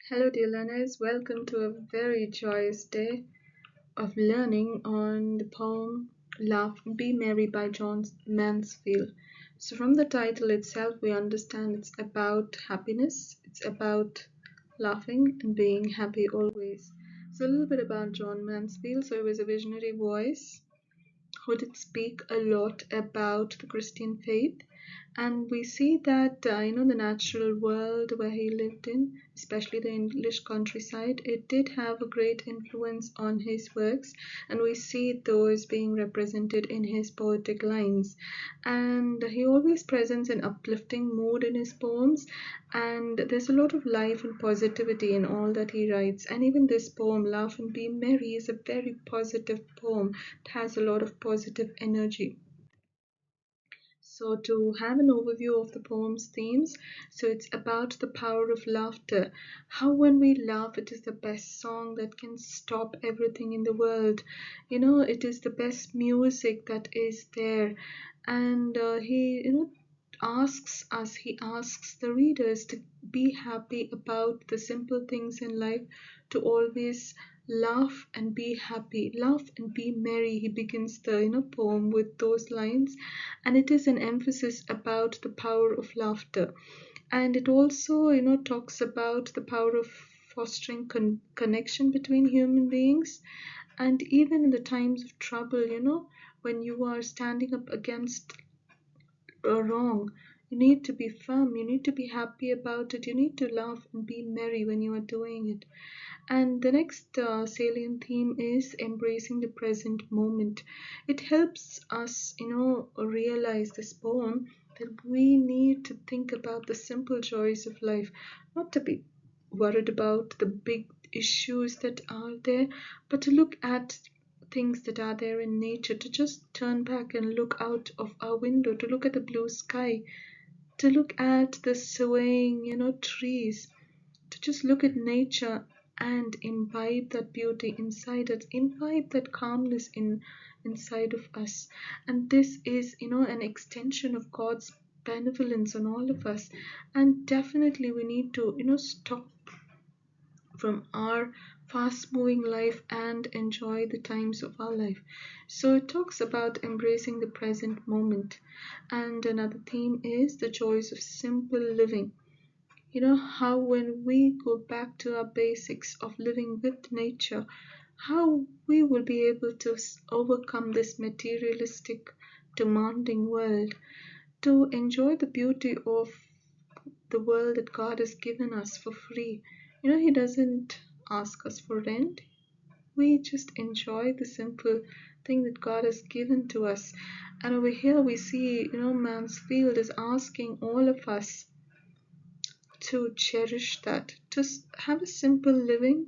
Hello, dear learners. Welcome to a very joyous day of learning on the poem Laugh, Be Merry by John Mansfield. So, from the title itself, we understand it's about happiness, it's about laughing and being happy always. So, a little bit about John Mansfield. So, he was a visionary voice who did speak a lot about the Christian faith. And we see that, the natural world where he lived in, especially the English countryside, it did have a great influence on his works. And we see those being represented in his poetic lines. And he always presents an uplifting mood in his poems. And there's a lot of life and positivity in all that he writes. And even this poem, Laugh and Be Merry, is a very positive poem. It has a lot of positive energy. So, to have an overview of the poem's themes, so it's about the power of laughter. How, when we laugh, it is the best song that can stop everything in the world. It is the best music that is there. And he asks the readers to be happy about the simple things in life, to always laugh and be happy, laugh and be merry. He begins the poem with those lines, and it is an emphasis about the power of laughter. And it also talks about the power of fostering connection between human beings. And even in the times of trouble, when you are standing up against wrong, you need to be firm, you need to be happy about it, you need to laugh and be merry when you are doing it. And the next salient theme is embracing the present moment. It helps us, realize this poem that we need to think about the simple joys of life, not to be worried about the big issues that are there, but to look at things that are there in nature, to just turn back and look out of our window, to look at the blue sky, to look at the swaying, trees, to just look at nature and imbibe that beauty inside us, imbibe that calmness inside of us. And this is, an extension of God's benevolence on all of us. And definitely we need to, stop from our fast moving life and enjoy the times of our life. So it talks about embracing the present moment. And another theme is the joys of simple living. How when we go back to our basics of living with nature, how we will be able to overcome this materialistic, demanding world, to enjoy the beauty of the world that God has given us for free. He doesn't ask us for rent. We just enjoy the simple thing that God has given to us. And over here we see, Mansfield is asking all of us to cherish that, to have a simple living,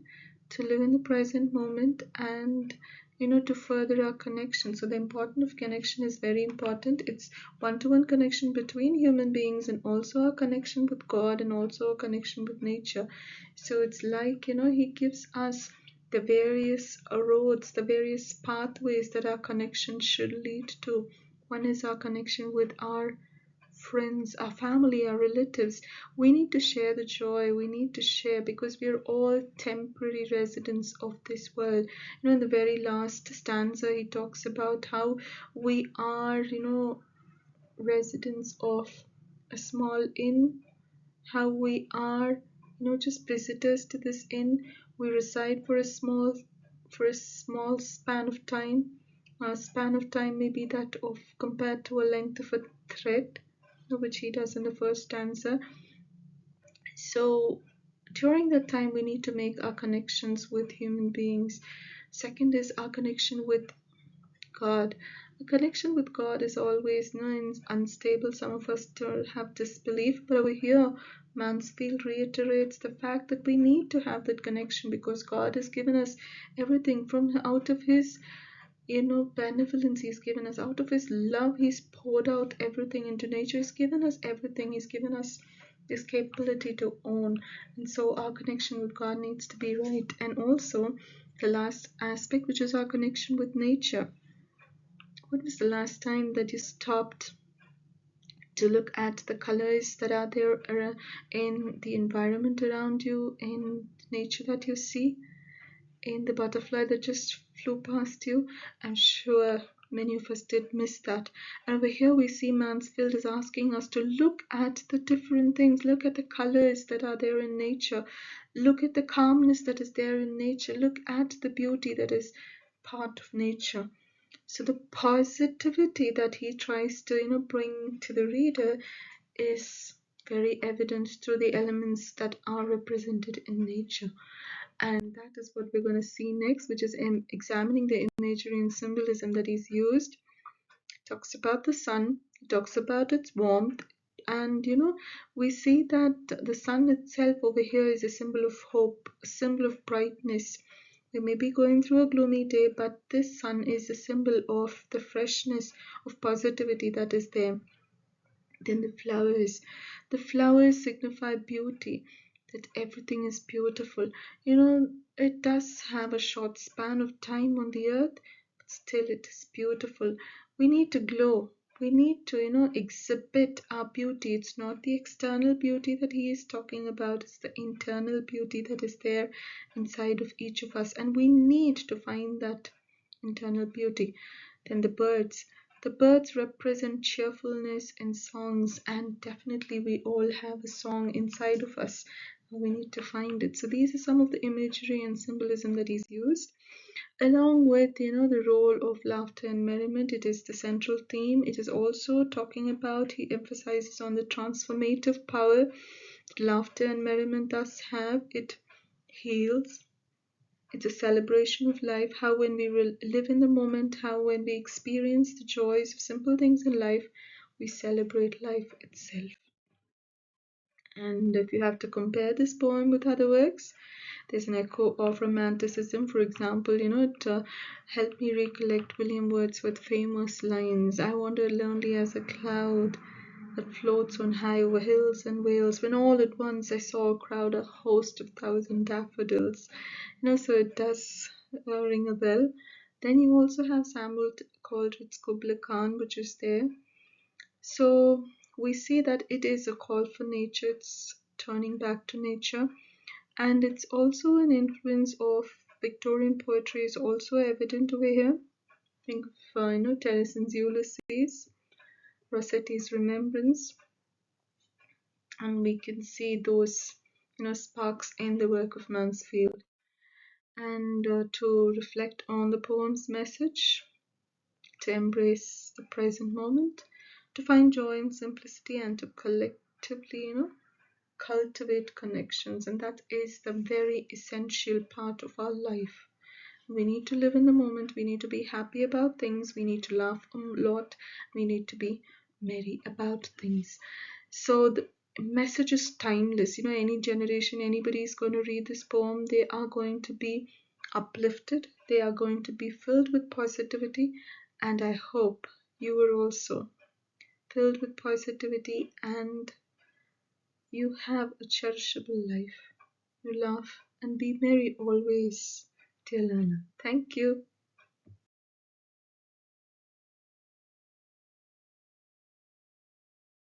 to live in the present moment, and to further our connection. So the importance of connection is very important. It's one-to-one connection between human beings, and also a connection with God, and also a connection with nature. So it's like, he gives us the various roads, the various pathways that our connection should lead to. One is our connection with our friends, our family, our relatives. We need to share the joy. We need to share, because we are all temporary residents of this world. In the very last stanza, he talks about how we are, residents of a small inn, how we are, just visitors to this inn. We reside for a small span of time. A span of time may be that of compared to a length of a thread, which he does in the first stanza. So during that time, we need to make our connections with human beings. Second is our connection with God. A connection with God is always unstable. Some of us still have disbelief, but over here, Mansfield reiterates the fact that we need to have that connection, because God has given us everything from out of His benevolence. He's given us out of His love. He's poured out everything into nature. He's given us everything. He's given us this capability to own. And so our connection with God needs to be right. And also the last aspect, which is our connection with nature. When was the last time that you stopped to look at the colors that are there in the environment around you, in nature that you see, in the butterfly that just flew past you. I'm sure many of us did miss that. And over here we see Mansfield is asking us to look at the different things, look at the colors that are there in nature, look at the calmness that is there in nature, look at the beauty that is part of nature. So the positivity that he tries to, bring to the reader is very evident through the elements that are represented in nature. And that is what we're going to see next, which is examining the imagery and symbolism that is used. It talks about the sun, it talks about its warmth, and we see that the sun itself over here is a symbol of hope, a symbol of brightness. We may be going through a gloomy day, but this sun is a symbol of the freshness, of positivity that is there. Then the flowers signify beauty, that everything is beautiful. It does have a short span of time on the earth, but still it is beautiful. We need to glow. We need to, exhibit our beauty. It's not the external beauty that he is talking about, it's the internal beauty that is there inside of each of us. And we need to find that internal beauty. Then the birds. The birds represent cheerfulness in songs, and definitely we all have a song inside of us. We need to find it. So these are some of the imagery and symbolism that is used, along with the role of laughter and merriment. It is the central theme. It is also talking about, he emphasizes on the transformative power that laughter and merriment thus have. It heals. It's a celebration of life, how when we live in the moment, how when we experience the joys of simple things in life, we celebrate life itself. And if you have to compare this poem with other works, there's an echo of romanticism. For example, it helped me recollect William Wordsworth's famous lines, "I wandered lonely as a cloud that floats on high over hills and vales, when all at once I saw a crowd, a host of thousand daffodils." So it does ring a bell. Then you also have Samuel Coleridge's Kubla Khan, which is there. So we see that it is a call for nature. It's turning back to nature, and it's also an influence of Victorian poetry is also evident over here. Think of Tennyson's Ulysses, Rossetti's Remembrance, and we can see those sparks in the work of Mansfield. And to reflect on the poem's message, to embrace the present moment, to find joy in simplicity, and to collectively cultivate connections. And that is the very essential part of our life. We need to live in the moment. We need to be happy about things. We need to laugh a lot. We need to be merry about things. So the message is timeless. Any generation, anybody is going to read this poem, they are going to be uplifted. They are going to be filled with positivity. And I hope you are also filled with positivity and you have a cherishable life. You laugh and be merry always, dear learner. Thank you.